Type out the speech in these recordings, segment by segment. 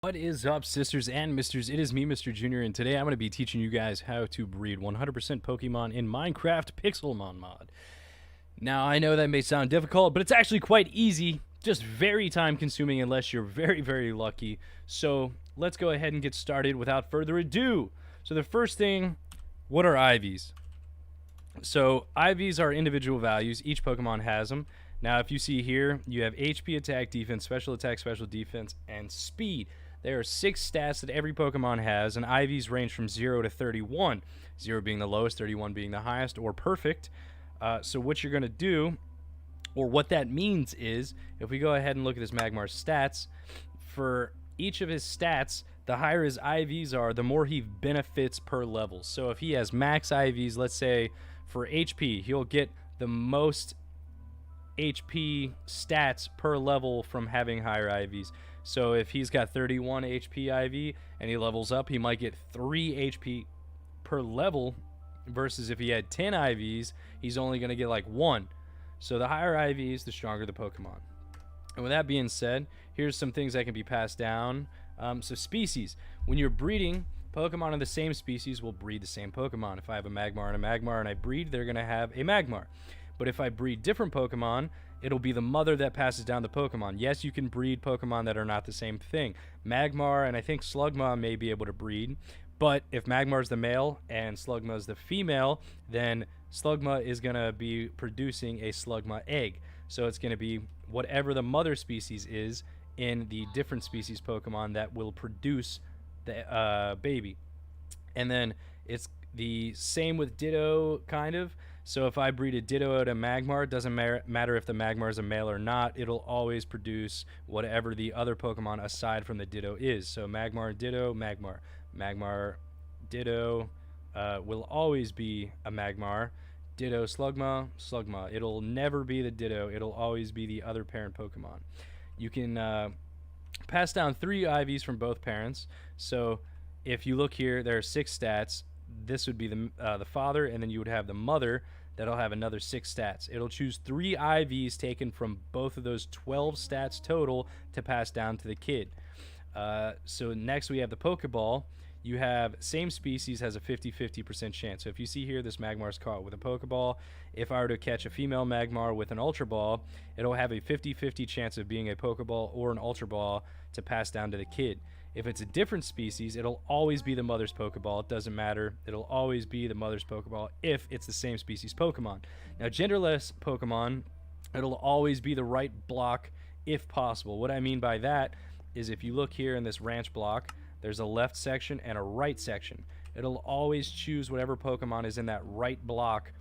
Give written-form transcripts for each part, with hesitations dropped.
What is up, sisters and misters? It is me, Mr. Junior, and today I'm going to be teaching you guys how to breed 100% Pokemon in Minecraft Pixelmon mod. Now, I know that may sound difficult, but it's actually quite easy, just very time consuming unless you're very, very lucky. So let's go ahead and get started without further ado. So the first thing, what are IVs? So IVs are individual values. Each Pokemon has them. Now, if you see here, you have HP, attack, defense, special attack, special defense, and speed. There are 6 stats that every Pokemon has, and IVs range from 0 to 31. 0 being the lowest, 31 being the highest, or perfect. So what you're going to do, or what that means is, if we go ahead and look at this Magmar's stats, for each of his stats, the higher his IVs are, the more he benefits per level. So if he has max IVs, let's say for HP, he'll get the most HP stats per level from having higher IVs. So if he's got 31 HP IV and he levels up, he might get 3 HP per level, versus if he had 10 IVs, he's only going to get like 1. So the higher IVs, the stronger the Pokemon. And with that being said, here's some things that can be passed down. So species. When you're breeding, Pokemon of the same species will breed the same Pokemon. If I have a Magmar and a Magmar and I breed, they're going to have a Magmar. But if I breed different Pokemon, it'll be the mother that passes down the Pokemon. Yes, you can breed Pokemon that are not the same thing. Magmar and I think Slugma may be able to breed, but if Magmar's the male and Slugma's the female, then Slugma is going to be producing a Slugma egg. So it's going to be whatever the mother species is in the different species Pokemon that will produce the baby. And then it's the same with Ditto, kind of. So if I breed a Ditto out of Magmar, it doesn't matter if the Magmar is a male or not. It'll always produce whatever the other Pokemon aside from the Ditto is. So Magmar, Ditto, Magmar. Magmar, Ditto will always be a Magmar. Ditto, Slugma, Slugma. It'll never be the Ditto. It'll always be the other parent Pokemon. You can pass down 3 IVs from both parents. So if you look here, there are 6 stats. This would be the father, and then you would have the mother that'll have another 6 stats. It'll choose 3 IVs taken from both of those 12 stats total to pass down to the kid. So next we have the Pokeball. You have same species has a 50-50% chance. So if you see here, this Magmar's caught with a Pokeball. If I were to catch a female Magmar with an Ultra Ball, it'll have a 50-50 chance of being a Pokeball or an Ultra Ball to pass down to the kid. If it's a different species, it'll always be the mother's Pokeball. It doesn't matter. It'll always be the mother's Pokeball if it's the same species Pokemon. Now, genderless Pokemon, it'll always be the right block if possible. What I mean by that is if you look here in this ranch block, there's a left section and a right section. It'll always choose whatever Pokemon is in that right block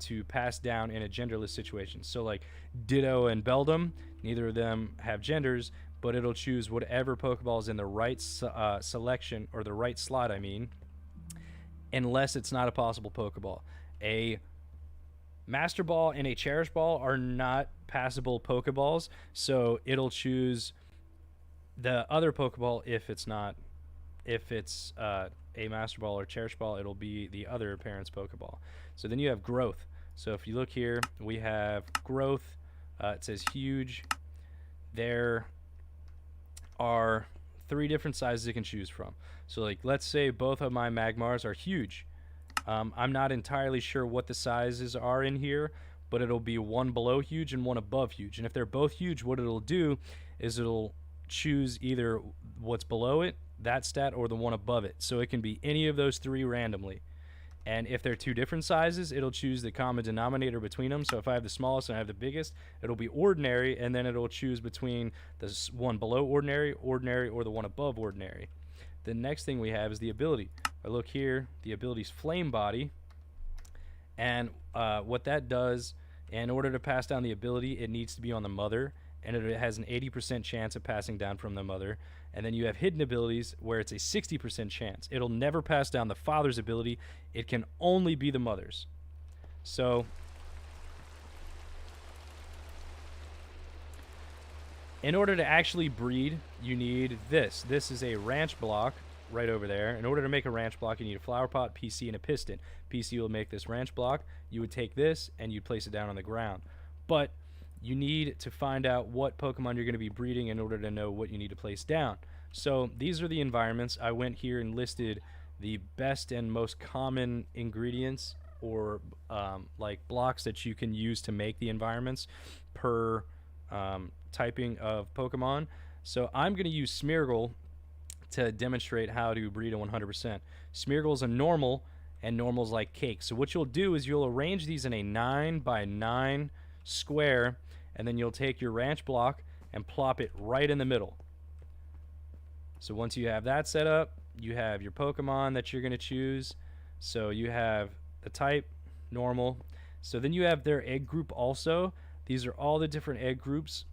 to pass down in a genderless situation. So like Ditto and Beldum, neither of them have genders, but it'll choose whatever Pokeball is in the right selection, or the right slot, I mean, unless it's not a possible Pokeball. A Master Ball and a Cherish Ball are not passable Pokeballs, so it'll choose the other Pokeball if it's not. If it's a Master Ball or Cherish Ball, it'll be the other parent's Pokeball. So then you have Growth. So if you look here, we have Growth. It says huge. There are 3 different sizes you can choose from. So like, let's say both of my Magmars are huge. I'm not entirely sure what the sizes are in here, but it'll be one below huge and one above huge. And if they're both huge, what it'll do is it'll choose either what's below it, that stat, or the one above it. So it can be any of those 3 randomly. And if they're 2 different sizes, it'll choose the common denominator between them. So if I have the smallest and I have the biggest, it'll be ordinary, and then it'll choose between the one below ordinary, ordinary, or the one above ordinary. The next thing we have is the ability. I look here, the ability's Flame Body, and what that does, in order to pass down the ability, it needs to be on the mother, and it has an 80% chance of passing down from the mother. And then you have hidden abilities where it's a 60% chance. It'll never pass down the father's ability. It can only be the mother's. So in order to actually breed, you need this. This is a ranch block right over there. In order to make a ranch block, you need a flower pot, PC, and a piston. PC will make this ranch block. You would take this and you'd place it down on the ground. But you need to find out what Pokemon you're going to be breeding in order to know what you need to place down. So these are the environments. I went here and listed the best and most common ingredients or like blocks that you can use to make the environments per typing of Pokemon. So I'm going to use Smeargle to demonstrate how to breed a 100%. Smeargle is a normal, and normal's like cake. So what you'll do is you'll arrange these in a 9 by 9 square, and then you'll take your ranch block and plop it right in the middle. So once you have that set up, you have your Pokemon that you're going to choose. So you have the type, normal. So then you have their egg group also. These are all the different egg groups.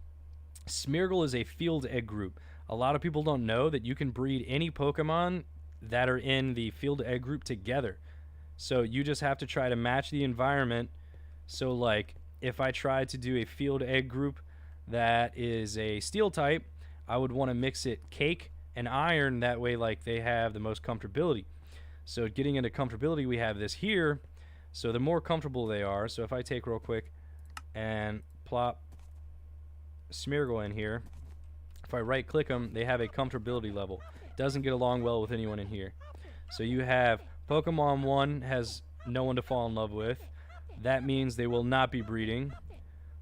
Smeargle is a field egg group. A lot of people don't know that you can breed any Pokemon that are in the field egg group together. So you just have to try to match the environment. So like if I tried to do a field egg group that is a steel type, I would want to mix it cake and iron, that way like they have the most comfortability. So getting into comfortability, we have this here. So the more comfortable they are, so if I take real quick and plop Smeargle in here, if I right click them, they have a comfortability level. Doesn't get along well with anyone in here. So you have Pokemon 1 has no one to fall in love with. That means they will not be breeding.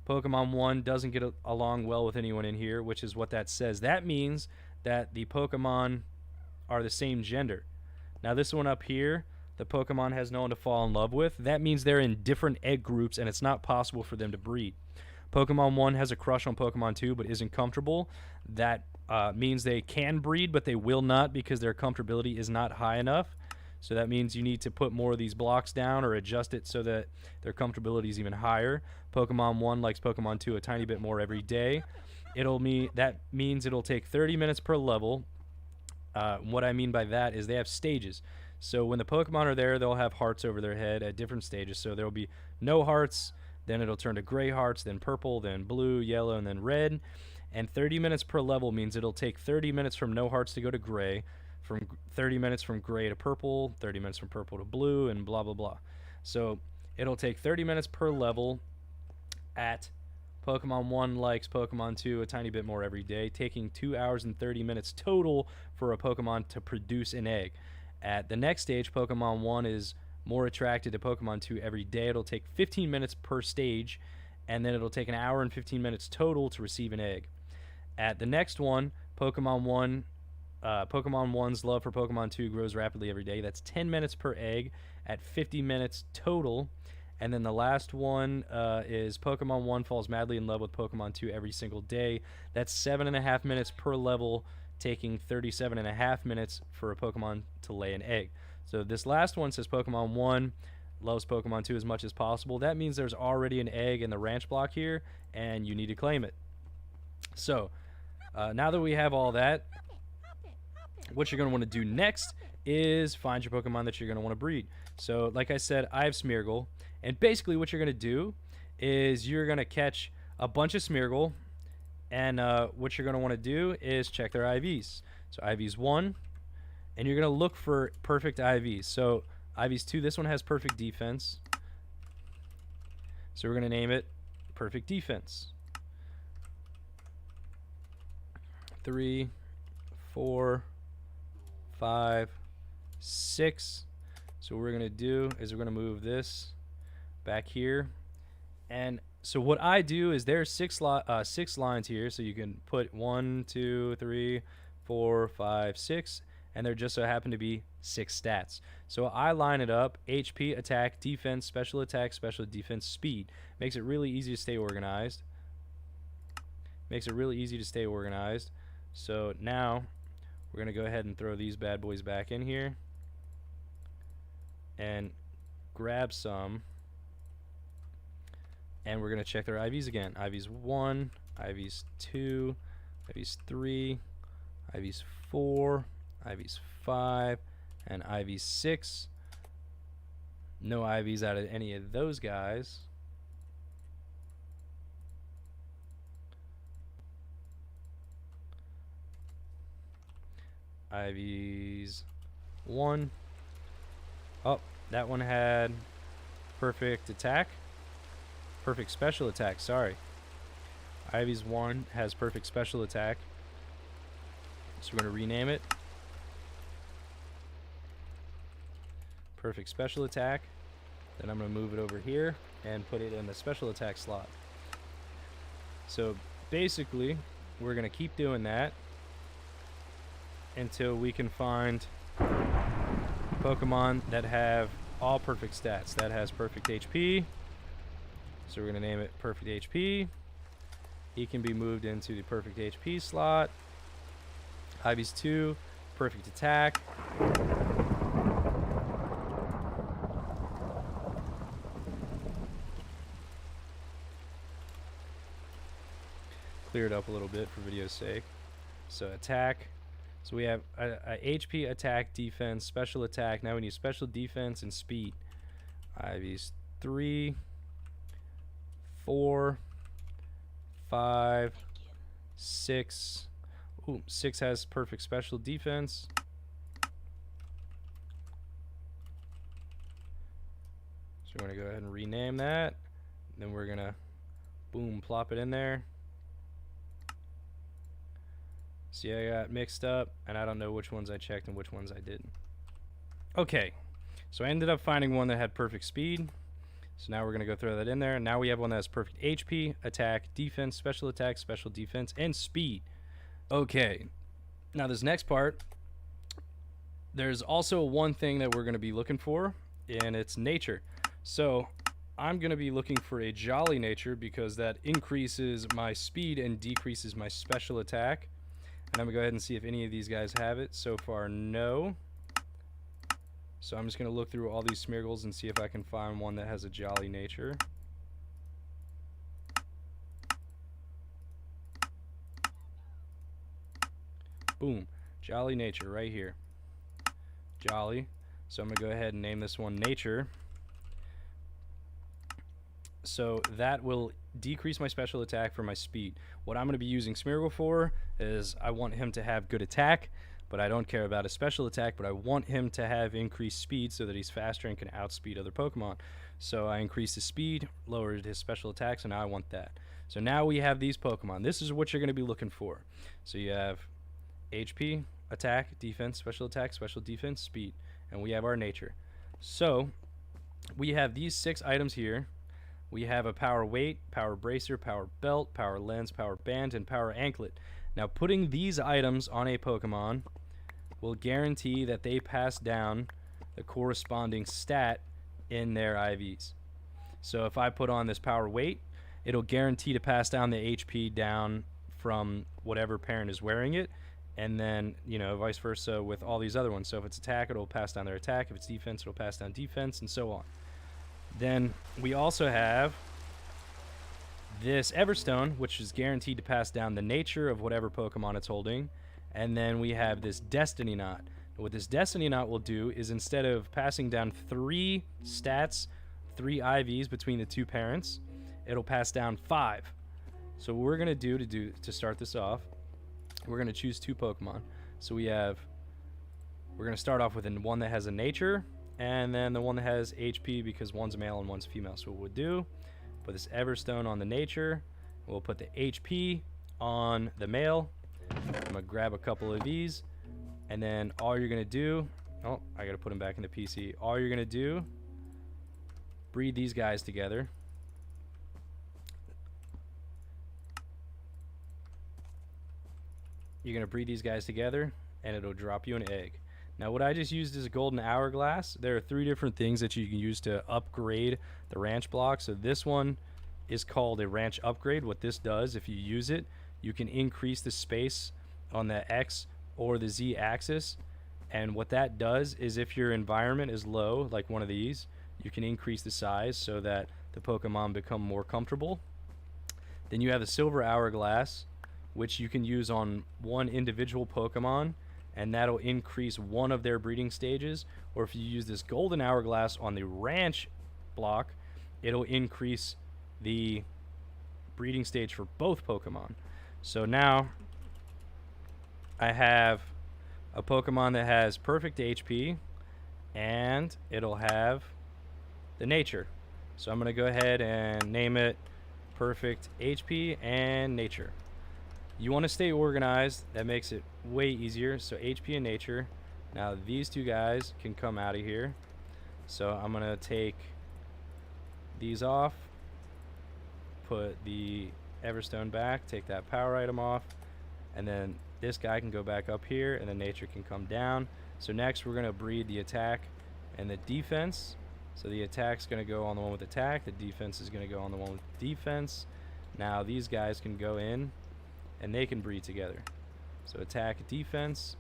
Pokemon 1 doesn't get along well with anyone in here, which is what that says. That means that the Pokemon are the same gender. Now this one up here, the Pokemon has no one to fall in love with. That means they're in different egg groups and it's not possible for them to breed. Pokemon 1 has a crush on Pokemon 2 but isn't comfortable. That means they can breed, but they will not because their comfortability is not high enough. So that means you need to put more of these blocks down or adjust it so that their comfortability is even higher. Pokemon 1 likes Pokemon 2 a tiny bit more every day. That means it'll take 30 minutes per level. What I mean by that is they have stages. So when the Pokemon are there, they'll have hearts over their head at different stages. So there will be no hearts, then it'll turn to gray hearts, then purple, then blue, yellow, and then red. And 30 minutes per level means it'll take 30 minutes from no hearts to go to gray, from 30 minutes from gray to purple, 30 minutes from purple to blue, and blah, blah, blah. So it'll take 30 minutes per level at Pokemon 1 likes Pokemon 2 a tiny bit more every day, taking 2 hours and 30 minutes total for a Pokemon to produce an egg. At the next stage, Pokemon 1 is more attracted to Pokemon 2 every day. It'll take 15 minutes per stage, and then it'll take an hour and 15 minutes total to receive an egg. At the next one, Pokemon 1's love for Pokemon 2 grows rapidly every day. That's 10 minutes per egg at 50 minutes total. And then the last one is Pokemon 1 falls madly in love with Pokemon 2 every single day. That's 7.5 minutes per level, taking 37.5 minutes for a Pokemon to lay an egg. So this last one says Pokemon 1 loves Pokemon 2 as much as possible. That means there's already an egg in the ranch block here, and you need to claim it. So now that we have all that, what you're going to want to do next is find your Pokemon that you're going to want to breed. So like I said, I have Smeargle. And basically what you're going to do is you're going to catch a bunch of Smeargle. And what you're going to want to do is check their IVs. So IVs 1. And you're going to look for perfect IVs. So IVs 2, this one has perfect defense. So we're going to name it perfect defense. 3, 4, 5, 6. So what we're going to do is we're going to move this back here. And so what I do is there's six lines here. So you can put 1, 2, 3, 4, 5, 6. And there just so happen to be 6 stats. So I line it up: HP, attack, defense, special attack, special defense, speed. Makes it really easy to stay organized. So now we're going to go ahead and throw these bad boys back in here and grab some. And we're going to check their IVs again. IVs 1, IVs 2, IVs 3, IVs 4, IVs 5, and IVs 6. No IVs out of any of those guys. IVs 1. Oh, that one had perfect attack. Perfect special attack, sorry. IVs 1 has perfect special attack. So we're going to rename it perfect special attack. Then I'm going to move it over here and put it in the special attack slot. So basically, we're going to keep doing that until we can find Pokemon that have all perfect stats. That has perfect HP. So we're going to name it perfect HP. He can be moved into the perfect HP slot. Ivy's 2, perfect attack. Clear it up a little bit for video's sake. So attack. So we have a HP, attack, defense, special attack. Now we need special defense and speed. Ivy's 3, 4, 5, 6. Ooh, 6 has perfect special defense. So we're going to go ahead and rename that. Then we're going to, boom, plop it in there. See, I got mixed up, and I don't know which ones I checked and which ones I didn't. Okay, so I ended up finding one that had perfect speed. So now we're going to go throw that in there. And now we have one that has perfect HP, attack, defense, special attack, special defense, and speed. Okay, now this next part, there's also one thing that we're going to be looking for, and it's nature. So I'm going to be looking for a jolly nature because that increases my speed and decreases my special attack. And I'm going to go ahead and see if any of these guys have it. So far, no. So I'm just going to look through all these Smeargles and see if I can find one that has a jolly nature. Boom. Jolly nature right here. Jolly. So I'm going to go ahead and name this one nature. So that will decrease my special attack for my speed. What I'm going to be using Smeargle for is I want him to have good attack, but I don't care about his special attack, but I want him to have increased speed so that he's faster and can outspeed other Pokemon. So I increased his speed, lowered his special attack, so now I want that. So now we have these Pokemon. This is what you're going to be looking for. So you have HP, attack, defense, special attack, special defense, speed. And we have our nature. So we have these 6 items here. We have a power weight, power bracer, power belt, power lens, power band, and power anklet. Now putting these items on a Pokemon will guarantee that they pass down the corresponding stat in their IVs. So if I put on this power weight, it'll guarantee to pass down the HP down from whatever parent is wearing it, and then, you know, vice versa with all these other ones. So if it's attack, it'll pass down their attack. If it's defense, it'll pass down defense, and so on. Then we also have this Everstone, which is guaranteed to pass down the nature of whatever Pokemon it's holding. And then we have this Destiny Knot. What this Destiny Knot will do is instead of passing down 3 stats, 3 IVs between the 2 parents, it'll pass down 5. So what we're going to do to start this off, we're going to choose 2 Pokemon. So we're going to start off with one that has a nature, and then the one that has HP because one's male and one's female. So what we'll do, put this Everstone on the nature, we'll put the HP on the male. I'm going to grab a couple of these, and then all you're going to do, oh, I got to put them back in the PC. All you're going to do, breed these guys together. You're going to breed these guys together, and it'll drop you an egg. Now, what I just used is a golden hourglass. There are 3 different things that you can use to upgrade the ranch block. So this one is called a ranch upgrade. What this does, if you use it, you can increase the space on the X or the Z axis. And what that does is if your environment is low, like one of these, you can increase the size so that the Pokemon become more comfortable. Then you have a silver hourglass, which you can use on one individual Pokemon, and that'll increase one of their breeding stages. Or if you use this golden hourglass on the ranch block, it'll increase the breeding stage for both Pokemon. So now I have a Pokemon that has perfect HP, and it'll have the nature. So I'm going to go ahead and name it perfect HP and nature. You want to stay organized. That makes it way easier. So HP and nature. Now these two guys can come out of here. So I'm going to take these off, put the Everstone back, take that power item off, and then this guy can go back up here, and then nature can come down. So next we're going to breed the attack and the defense. So the attack's going to go on the one with attack, the defense is going to go on the one with defense. Now these guys can go in and they can breed together. So attack, defense.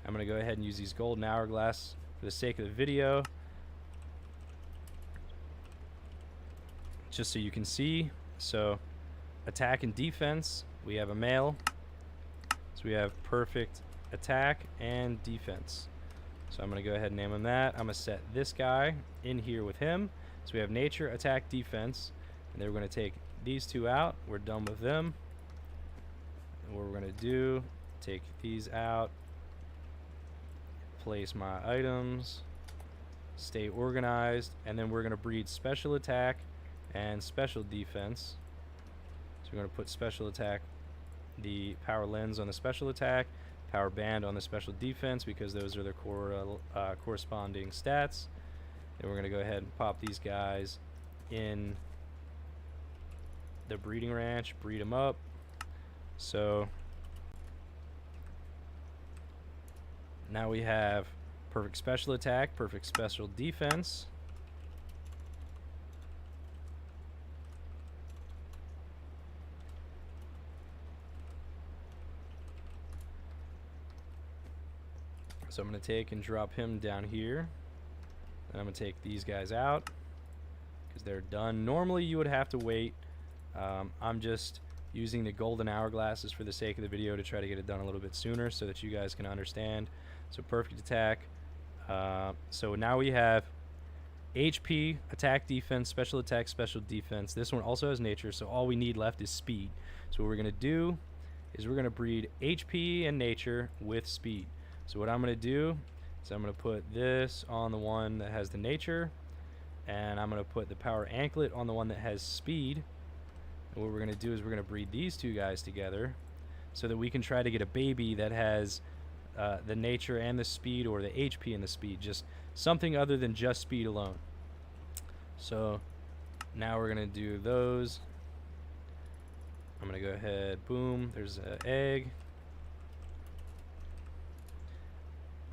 I'm going to go ahead and use these golden hourglass for the sake of the video, just so you can see. So attack and defense, we have a male. So we have perfect attack and defense. So I'm going to go ahead and name him that. I'm going to set this guy in here with him. So we have nature, attack, defense. And then we're going to take these two out. We're done with them. And what we're going to do, take these out, place my items, stay organized, and then we're going to breed special attack and special defense. So we're going to put special attack, the power lens on the special attack, power band on the special defense, because those are their corresponding stats. And we're going to go ahead and pop these guys in the breeding ranch, breed them up. So now we have perfect special attack, perfect special defense. So I'm going to take and drop him down here. And I'm going to take these guys out because they're done. Normally you would have to wait. I'm just using the golden hourglasses for the sake of the video to try to get it done a little bit sooner so that you guys can understand. So perfect attack. So now we have HP, attack, defense, special attack, special defense. This one also has nature, so all we need left is speed. So what we're going to do is we're going to breed HP and nature with speed. So what I'm going to do is I'm going to put this on the one that has the nature, and I'm going to put the power anklet on the one that has speed. And what we're going to do is we're going to breed these two guys together so that we can try to get a baby that has the nature and the speed, or the HP and the speed, just something other than just speed alone. So now we're going to do those. I'm going to go ahead, boom, there's an egg.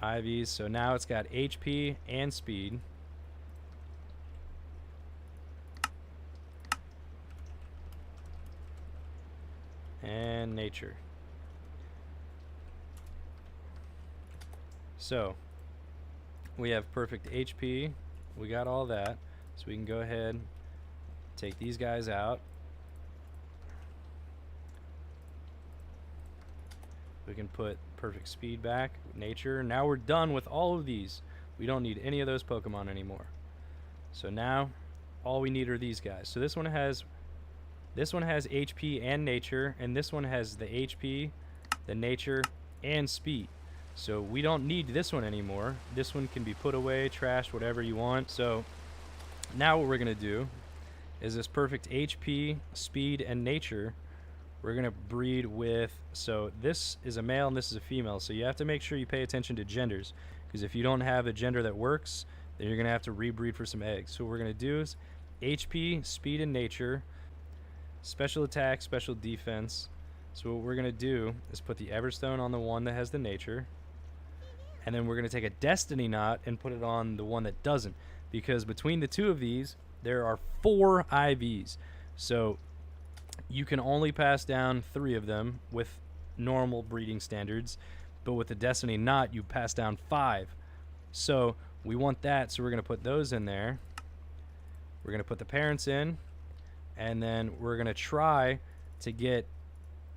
IVs, so now it's got HP and speed. And nature. So we have perfect HP, we got all that, so we can go ahead, take these guys out. We can put perfect speed back, nature. Now we're done with all of these. We don't need any of those Pokemon anymore. So now all we need are these guys. So this one has HP and nature, and this one has the HP, the nature, and speed. So we don't need this one anymore. This one can be put away, trashed, whatever you want. So now what we're going to do is this perfect HP, speed, and nature, we're going to breed with, so this is a male and this is a female. So you have to make sure you pay attention to genders, because if you don't have a gender that works, then you're going to have to rebreed for some eggs. So what we're going to do is HP, speed, and nature, special attack, special defense. So what we're going to do is put the Everstone on the one that has the nature, and then we're going to take a Destiny Knot and put it on the one that doesn't, because between the two of these there are 4 IVs. So you can only pass down 3 of them with normal breeding standards, but with the Destiny Knot you pass down 5. So we want that, so we're going to put those in there. We're going to put the parents in, and then we're going to try to get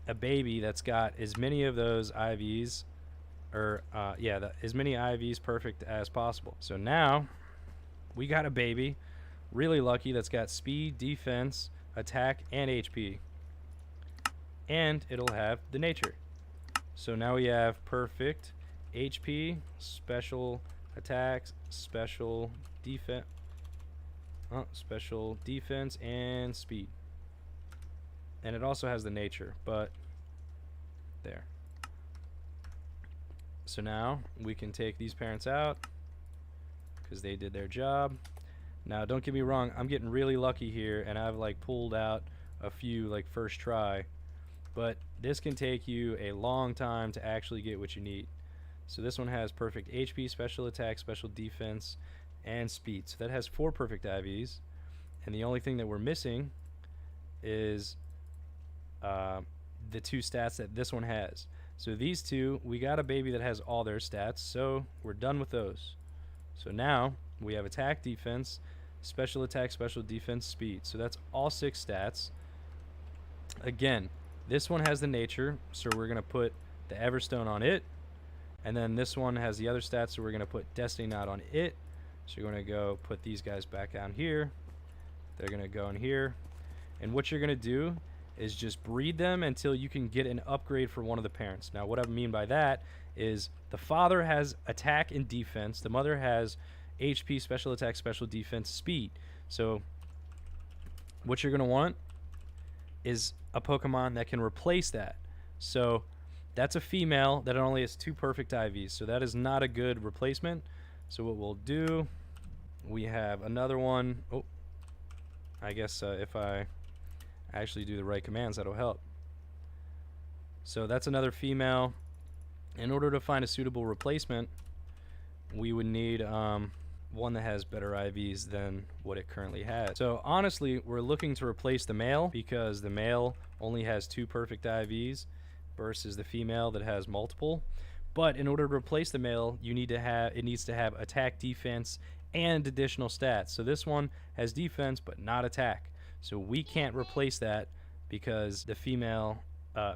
a baby that's got as many of those IVs, or as many IVs perfect as possible. So now we got a baby, really lucky, that's got speed, defense, attack, and HP, and it'll have the nature. So now we have perfect HP, special attacks, special defense, and speed, and it also has the nature. But there. So now we can take these parents out because they did their job. Now don't get me wrong, I'm getting really lucky here and I've like pulled out a few like first try, but this can take you a long time to actually get what you need. So this one has perfect HP, special attack, special defense, and speed. So that has 4 perfect IVs, and the only thing that we're missing is the 2 stats that this one has. So these 2, we got a baby that has all their stats, so we're done with those. So now we have attack, defense, special attack, special defense, speed. So that's all 6 stats. Again, this one has the nature, so we're going to put the Everstone on it. And then this one has the other stats, so we're going to put Destiny Knot on it. So you're going to go put these guys back down here. They're going to go in here. And what you're going to do is just breed them until you can get an upgrade for one of the parents. Now, what I mean by that is the father has attack and defense. The mother has HP, special attack, special defense, speed. So what you're going to want is a Pokemon that can replace that. So that's a female that only has 2 perfect IVs, so that is not a good replacement. So what we'll do, we have another one. Oh, I guess if I actually do the right commands, that'll help. So that's another female. In order to find a suitable replacement, we would need one that has better IVs than what it currently has. So honestly, we're looking to replace the male because the male only has 2 perfect IVs versus the female that has multiple. But in order to replace the male, you need to have it needs to have attack, defense, and additional stats. So this one has defense but not attack. So we can't replace that because the female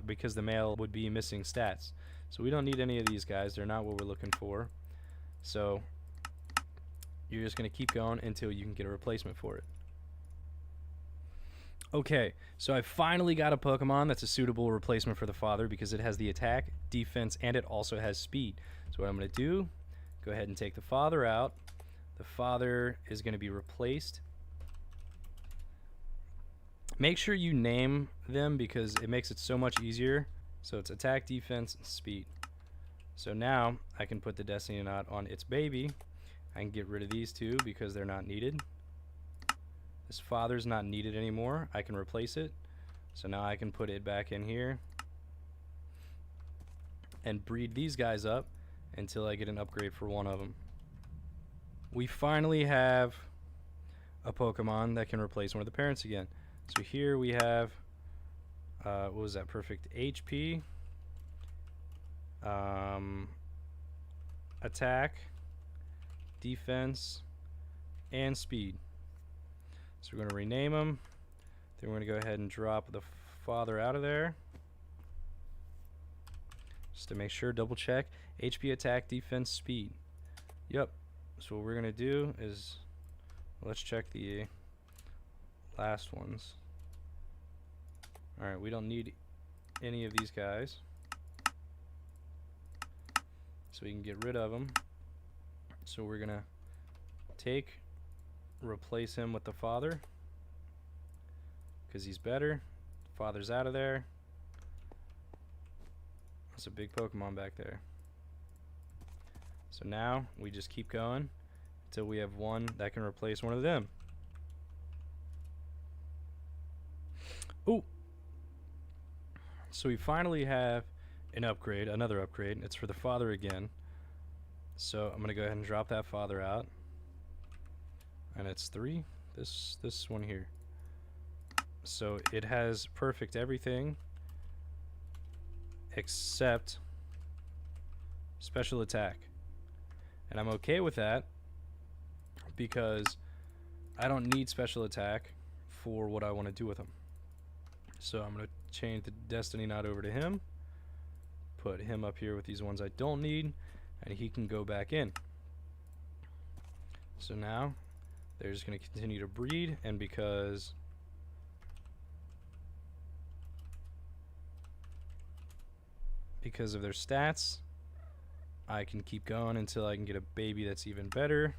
because the male would be missing stats. So we don't need any of these guys. They're not what we're looking for. So you're just going to keep going until you can get a replacement for it. Okay, so I finally got a Pokemon that's a suitable replacement for the father because it has the attack, defense, and it also has speed. So what I'm going to do, go ahead and take the father out. The father is going to be replaced. Make sure you name them because it makes it so much easier. So it's attack, defense, and speed. So now I can put the Destiny Knot on its baby. I can get rid of these 2 because they're not needed. This father's not needed anymore. I can replace it. So now I can put it back in here and breed these guys up until I get an upgrade for one of them. We finally have a Pokemon that can replace one of the parents again. So here we have, what was that, perfect HP, attack, defense, and speed. So we're going to rename them. Then we're going to go ahead and drop the father out of there. Just to make sure, double check. HP, attack, defense, speed. Yep. So what we're going to do is, let's check the last ones. Alright, we don't need any of these guys. So we can get rid of them. So we're going to replace him with the father because he's better. Father's out of there. That's a big Pokemon back there. So now we just keep going until we have one that can replace one of them. Ooh. So we finally have an upgrade, another upgrade. It's for the father again. So I'm going to go ahead and drop that father out. And it's 3. This one here. So it has perfect everything except special attack. And I'm okay with that because I don't need special attack for what I want to do with him. So I'm going to change the Destiny Knot over to him. Put him up here with these ones I don't need. And he can go back in. So now they're just going to continue to breed. And because of their stats, I can keep going until I can get a baby that's even better.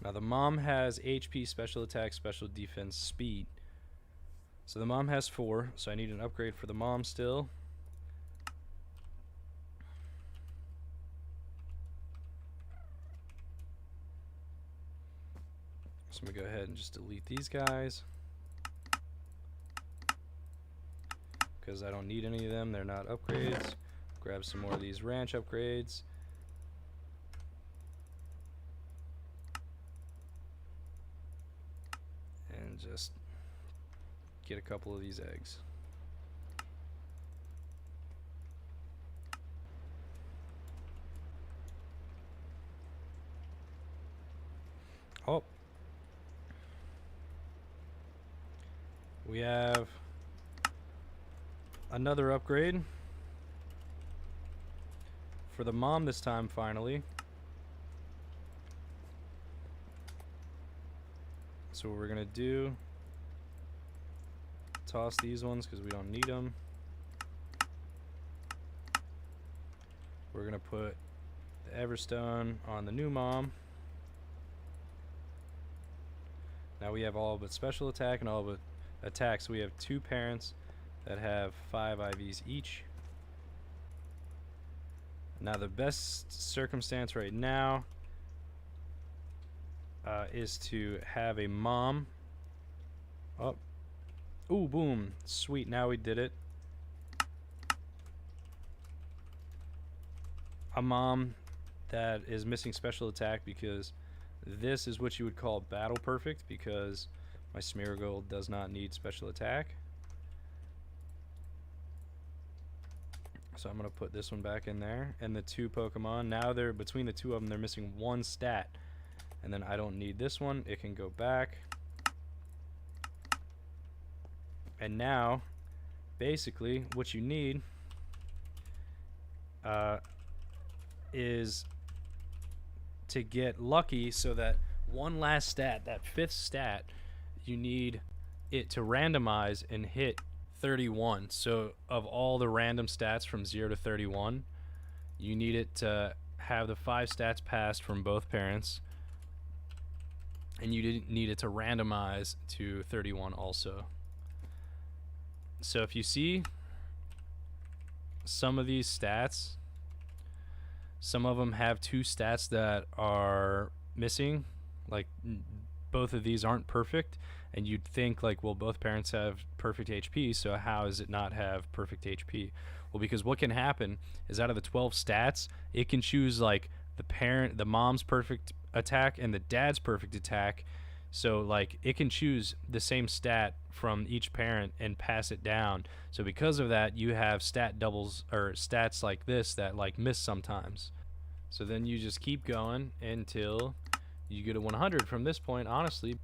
Now the mom has HP, special attack, special defense, speed. So the mom has 4, so I need an upgrade for the mom still. So I'm going to go ahead and just delete these guys, because I don't need any of them. They're not upgrades. Grab some more of these ranch upgrades. And just get a couple of these eggs. Oh. We have another upgrade for the mom this time, finally. So what we're gonna do, toss these ones because we don't need them. We're gonna put the Everstone on the new mom. Now we have all but special attack and all but attack, so we have 2 parents that have 5 IVs each. Now the best circumstance right now is to have a mom. Oh, ooh, boom, sweet, now we did it. A mom that is missing special attack, because this is what you would call battle perfect, because my Smeargle does not need special attack. So I'm going to put this one back in there. And the 2 Pokemon, now they're between the 2 of them, they're missing 1 stat. And then I don't need this one. It can go back. And now, basically, what you need is to get lucky, so that one last stat, that 5th stat, you need it to randomize and hit 31. So of all the random stats from 0 to 31, you need it to have the 5 stats passed from both parents, and you need it to randomize to 31 also. So if you see some of these stats, some of them have 2 stats that are missing, like both of these aren't perfect, and you'd think like, well, both parents have perfect HP, so how does it not have perfect HP? Well, because what can happen is out of the 12 stats, it can choose like the mom's perfect attack and the dad's perfect attack. So like it can choose the same stat from each parent and pass it down. So because of that, you have stat doubles, or stats like this that like miss sometimes. So then you just keep going until you get a 100 from this point, honestly.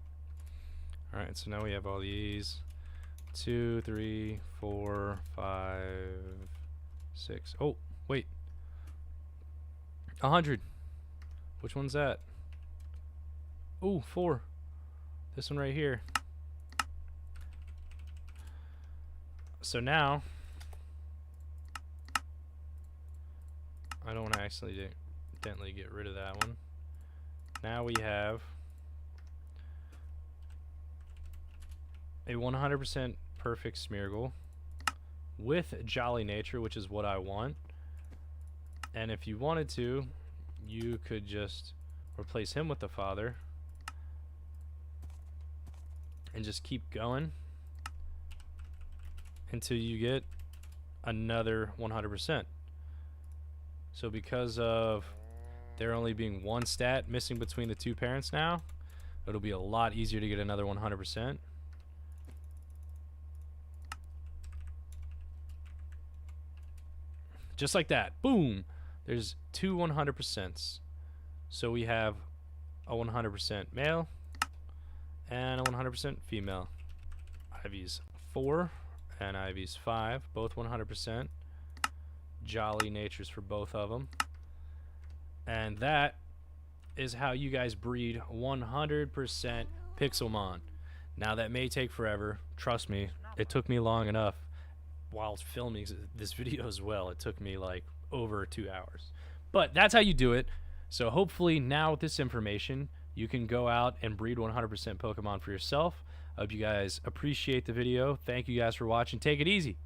Alright, so now we have all these. 2, 3, 4, 5, 6. Oh, wait. 100. Which one's that? Oh, 4. This one right here. So now, I don't want to accidentally get rid of that one. Now we have a 100% perfect Smeargle with Jolly Nature, which is what I want. And if you wanted to, you could just replace him with the father and just keep going until you get another 100%. So because of there only being 1 stat missing between the 2 parents now, it'll be a lot easier to get another 100%. Just like that. Boom! There's 2 100%s. So we have a 100% male and a 100% female. Ivy's 4 and Ivy's 5, both 100%. Jolly Natures for both of them. And that is how you guys breed 100% Pixelmon. Now that may take forever. Trust me, it took me long enough while filming this video as well. It took me like over 2 hours. But that's how you do it. So hopefully now with this information, you can go out and breed 100% Pokemon for yourself. I hope you guys appreciate the video. Thank you guys for watching. Take it easy.